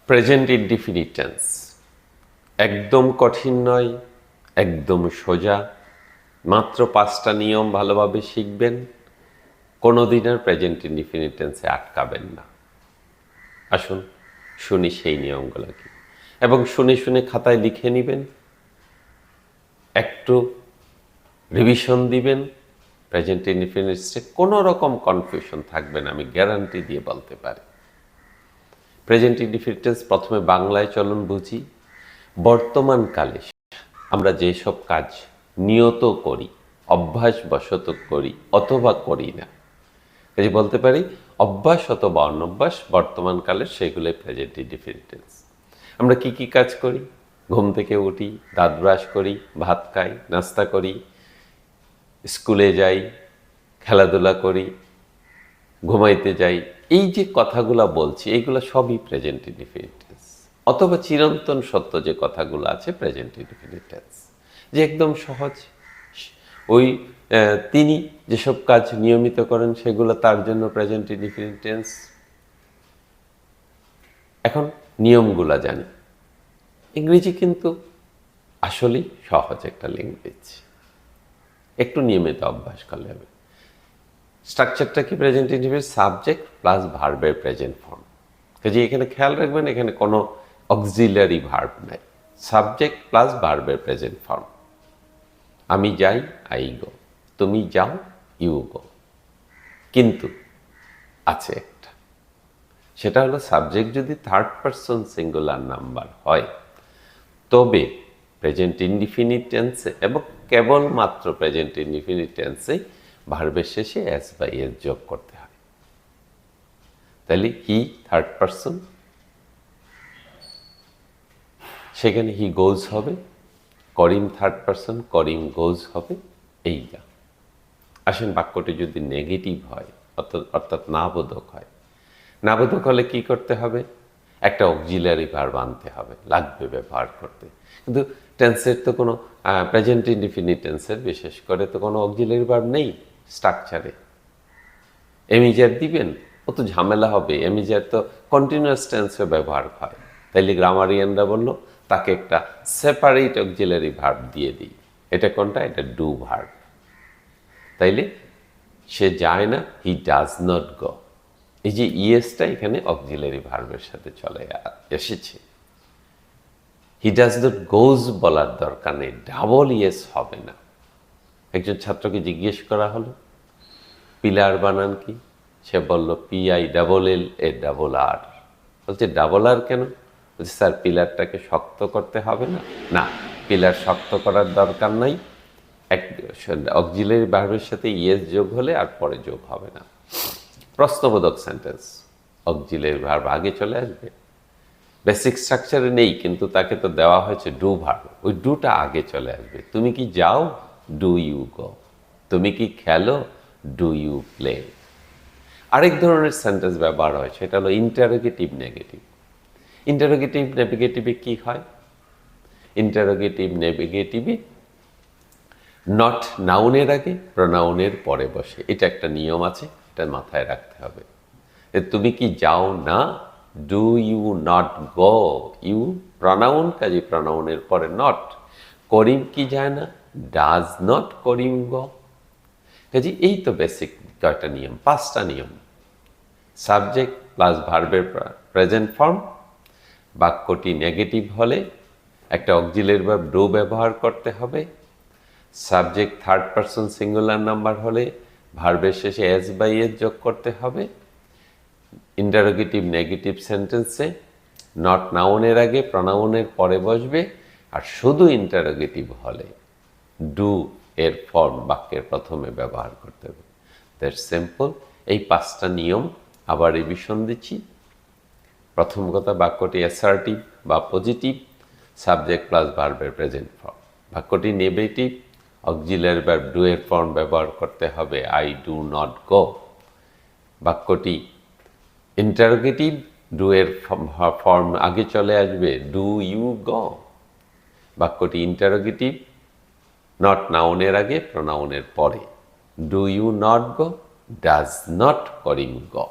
Present indefinite tense একদম কঠিন নয়, একদম সোজা। মাত্র 5টা নিয়ম ভালোভাবে শিখবেন, কোনো দিন আর প্রেজেন্ট ইনডিফিনিট টেন্সে আটকাবেন না। আসুন শুনি সেই নিয়মগুলো কি, এবং শুনে শুনে খাতায় লিখে নেবেন, একটু রিভিশন দিবেন। প্রেজেন্ট ইনডিফিনিটসে কোনো রকম কনফিউশন থাকবে না, আমি গ্যারান্টি দিয়ে বলতে পারি। প্রেজেন্ট ইনডিফিনিট টেন্স প্রথমে বাংলায় চলুন বুঝি। বর্তমানকালে আমরা যেসব কাজ নিয়ত করি, অভ্যাসবশত করি অথবা করি না, কাজে বলতে পারি অভ্যাস অথবা অনভ্যাস বর্তমানকালে সেগুলোই প্রেজেন্ট ইনডিফিনিট টেন্স। আমরা কি কি কাজ করি? ঘুম থেকে উঠি, দাঁত ব্রাশ করি, ভাত খাই, নাস্তা করি, স্কুলে যাই, খেলাধুলা করি, ঘুমাইতে যাই। এই যে কথাগুলো বলছি এইগুলো সবই প্রেজেন্ট ইনডিফিনিট টেন্স, অথবা চিরন্তন সত্য যে কথাগুলো আছে প্রেজেন্ট ইনডিফিনিট টেন্স, যে একদম সহজ। ওই তিনি যেসব কাজ নিয়মিত করেন সেগুলো তার জন্য প্রেজেন্ট ইনডিফিনিট টেন্স। এখন নিয়মগুলা জানি। ইংরেজি কিন্তু আসলেই সহজ একটা ল্যাঙ্গুয়েজ, একটু নিয়মিত অভ্যাস করলে হবে। স্ট্রাকচারটা কি? প্রেজেন্ট ইনডিফিনিট সাবজেক্ট প্লাস ভার্বের প্রেজেন্ট ফর্ম। কাজে এখানে খেয়াল রাখবেন, এখানে কোনো অক্সিলারি ভার্ব নাই, সাবজেক্ট প্লাস ভার্বের প্রেজেন্ট ফর্ম। আমি যাই, আই গো। তুমি যাও, ইউ গো। কিন্তু আছে একটা, সেটা হলো সাবজেক্ট যদি থার্ড পারসন সিঙ্গুলার নাম্বার হয় তবে প্রেজেন্ট ইনডিফিনিট টেন্সে এবং কেবলমাত্র প্রেজেন্ট ইনডিফিনিট টেন্সে ভার্বের শেষে এস বা এস যোগ করতে হয়। তাহলে হি থার্ড পারসন, সেখানে হি গোজ হবে। করিম থার্ড পারসন, করিম গোজ হবে। এই যা। আসেন বাক্যটি যদি নেগেটিভ হয়, অর্থাৎ নাবোধক হয়, নাবোধক হলে কি করতে হবে? একটা অক্সিলারি ভার্ব আনতে হবে, লাগবে ব্যবহার করতে। কিন্তু টেন্সের তো কোনো প্রেজেন্ট ইনডিফিনিট টেন্সের বিশেষ করে তো কোনো অক্সিলারি ভার্ব নেই স্ট্রাকচারে। এমিজার দিবেন, ও তো ঝামেলা হবে। এমিজার তো কন্টিনিউয়াস টেন্সে ব্যবহার হয়। তাইলে গ্রামারিয়ানরা বলল তাকে একটা সেপারেট অক্সিলারি ভার্ব দিয়ে দিই। এটা কোনটা? এটা ডু ভার্ব। তাইলে সে যায় না, হি ডাজ নট গো। এই যে ইএসটা এখানে অক্সিলারি ভার্বের সাথে চলে এসেছে। হি ডাজ নট গোজ বলার দরকার নেই, ডাবল ইএস হবে না। একজন ছাত্রকে জিজ্ঞেস করা হলো পিলার বানান কি? সে বলল PILLAR। বলছে ডাবল আর কেন? বলছে স্যার পিলারটাকে শক্ত করতে হবে না। না, পিলার শক্ত করার দরকার নাই, এক অক্সিলারি ভার্বের সাথে ইএস যোগ হলে আর পরে যোগ হবে না। প্রশ্নবোধক সেন্টেন্স, অক্সিলারি ভার্ব আগে চলে আসবে। বেসিক স্ট্রাকচারে নেই, কিন্তু তাকে তো দেওয়া হয়েছে ডু ভার্ব, ওই ডুটা আগে চলে আসবে। তুমি কি যাও? Do you go. তুমি কি খেলো? Do you play. আরেক ধরনের সেন্টেন্স ব্যবহার হয়, সেটা হলো ইন্টারোগেটিভ নেগেটিভ। ইন্টারোগেটিভ নেগেটিভে কি হয়? ইন্টারোগেটিভ নেগেটিভে নট নাউনের আগে প্রোনাউনের পরে বসে। এটা একটা নিয়ম আছে, এটা মাথায় রাখতে হবে। তুমি কি যাও না? Do you not go. You pronoun, কাজে প্রোনাউনের পরে নট। করিম কি যায় না? Does not Karim go. কাজে এই তো বেসিক কয়টা নিয়ম, 5টা নিয়ম। সাবজেক্ট প্লাস ভার্বের প্রেজেন্ট ফর্ম। বাক্যটি নেগেটিভ হলে একটা অক্সিলারি ভার্ব ডু ব্যবহার করতে হবে। Subject third person singular number হলে ভার্বের শেষে এস বাই এস যোগ করতে হবে। ইন্টারোগেটিভ নেগেটিভ সেন্টেন্সে নট নাউনের আগে প্রোনাউনের পরে বসবে। আর শুধু ইন্টারোগেটিভ হলে ডু এর ফর্ম বাক্যের প্রথমে ব্যবহার করতে হবে। That's simple. এই 5টা নিয়ম আবার রিভিশন দিচ্ছি। প্রথম কথা, বাক্যটি অ্যাসার্টিভ বা পজিটিভ, সাবজেক্ট প্লাস ভার্বের প্রেজেন্ট ফর্ম। বাক্যটি নেগেটিভ, অক্সিলারি ভার্ব ডু এর ফর্ম ব্যবহার করতে হবে, আই ডু নট গো। বাক্যটি ইন্টারোগেটিভ, ডু এর ফর্ম আগে চলে আসবে, ডু ইউ গো। বাক্যটি ইন্টারোগেটিভ, নট নাউনের আগে প্রোনাউনের পরে, do you not go, does not Karim go.